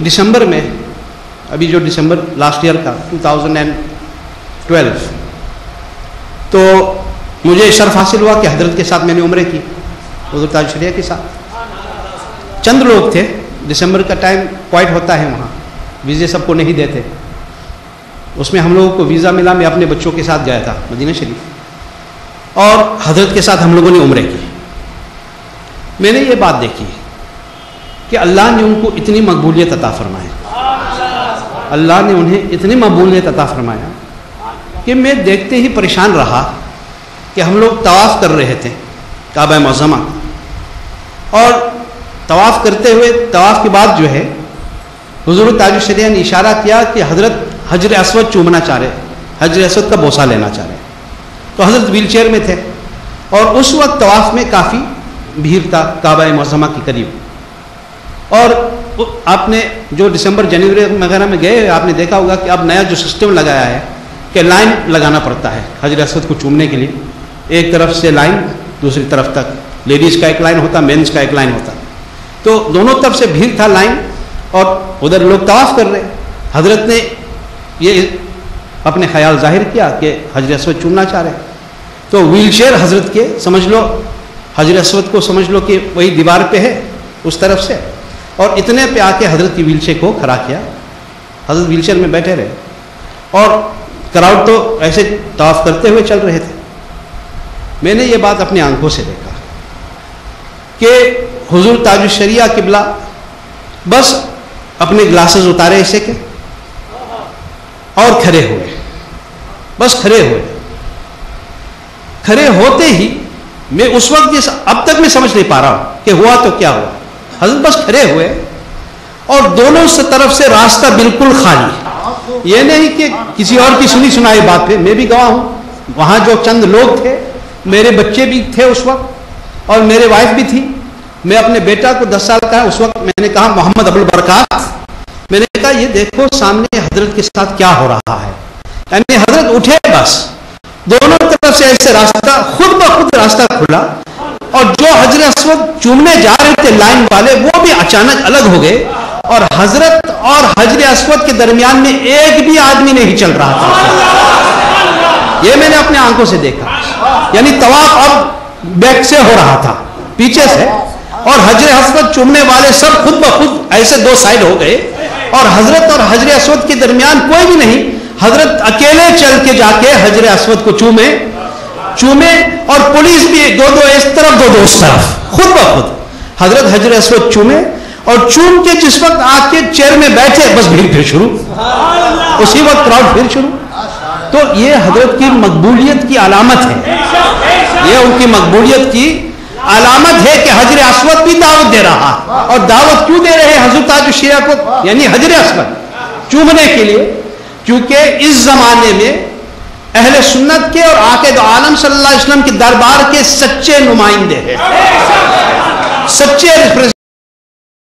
दिसंबर में, अभी जो दिसंबर लास्ट ईयर का 2012, तो मुझे शर्फ हासिल हुआ कि हजरत के साथ मैंने उम्रे की, हुज़ूर ताज शरिया के साथ। चंद लोग थे, दिसंबर का टाइम क्वाइट होता है वहाँ, वीज़े सबको नहीं देते। उसमें हम लोगों को वीज़ा मिला, मैं अपने बच्चों के साथ गया था मदीना शरीफ, और हजरत के साथ हम लोगों ने उम्रे की। मैंने ये बात देखी कि अल्लाह ने उनको इतनी मकबूलियत अता फरमाई, अल्लाह ने उन्हें इतनी मकबूलियत अता फरमाया कि मैं देखते ही परेशान रहा कि हम लोग तवाफ़ कर रहे थे काबा मुअज़्ज़मा, और तवाफ़ करते हुए तवाफ़ के बाद जो है हुज़ूर ताज शरिया ने इशारा किया कि हज़रत हजर अस्वद चूमना चाह रहे, हजर अस्वद का बोसा लेना चाह रहे। तो हज़रत व्हील चेयर में थे, और उस वक्त तवाफ़ में काफ़ी भीड़ था काबा मुअज़्ज़मा के करीब। और आपने जो दिसंबर जनवरी वगैरह में गए, आपने देखा होगा कि अब नया जो सिस्टम लगाया है कि लाइन लगाना पड़ता है हजर अस्वद को चूमने के लिए, एक तरफ से लाइन दूसरी तरफ तक, लेडीज़ का एक लाइन होता, मेंस का एक लाइन होता। तो दोनों तरफ से भीड़ था लाइन, और उधर लोग तवाफ़ कर रहे। हजरत ने ये अपने ख्याल जाहिर किया कि हजर अस्वद चूमना चाह रहे, तो व्हील चेयर हजरत के समझ लो, हजर अस्वद को समझ लो कि वही दीवार पे है उस तरफ से, और इतने पे आके हजरत की व्हील चेयर को खड़ा किया। हजरत व्हील चेयर में बैठे रहे, और क्राउड तो ऐसे तवाफ़ करते हुए चल रहे थे। मैंने ये बात अपनी आंखों से देखा कि हुज़ूर ताज शरिया किबला बस अपने ग्लासेस उतारे ऐसे के, और खड़े हुए, बस खड़े हुए। खड़े होते ही मैं उस वक्त अब तक मैं समझ नहीं पा रहा हूं कि हुआ तो क्या हुआ। हजरत बस खड़े हुए, और दोनों से तरफ से रास्ता बिल्कुल खाली। ये नहीं कि किसी और की सुनी सुनाई बात पे, मैं भी गवाह हूं, वहां जो चंद लोग थे, मेरे बच्चे भी थे उस वक्त, और मेरे वाइफ भी थी। मैं अपने बेटा को 10 साल का उस वक्त मैंने कहा, मोहम्मद अबुल बरकात, मैंने कहा ये देखो सामने हजरत के साथ क्या हो रहा है। यानी हजरत उठे, बस दोनों तरफ से ऐसे रास्ता खुद ब खुद रास्ता खुला, और जो हजर अस्वद चूमने जा रहे थे लाइन वाले, वो भी अचानक अलग हो गए, और हजरत और हजर अस्वद के दरमियान में एक भी आदमी नहीं चल रहा था। ये मैंने अपने आंखों से देखा। यानी तवाफ अब बैक से हो रहा था, पीछे से, और हजर अस्वद चूमने वाले सब खुद ब खुद ऐसे दो साइड हो गए, और हजरत और हजर अस्वद के दरमियान कोई भी नहीं। हजरत अकेले चल के जाके हजर अस्वद को चूमे, और पुलिस भी दो इस तरफ दो उस तरफ, खुद ब खुद हजरत हजर अस्वद चूमे, और चूम के जिस वक्त आके चेयर में बैठे, बस भीड़ फिर शुरू, उसी वक्त क्राउड फिर शुरू। तो ये हजरत की मकबूलियत की अलामत है, ये उनकी मकबूलियत की अलामत है कि हजर अस्वद भी दावत दे रहा। और दावत क्यों दे रहे हैं हजरत ताज शरिया को, यानी हजर अस्वद चूमने के लिए? क्योंकि इस जमाने में अहले सुन्नत के और आके दो आलम सल्लल्लाहु अलैहि वसल्लम के दरबार के सच्चे नुमाइंदे हैं, सच्चे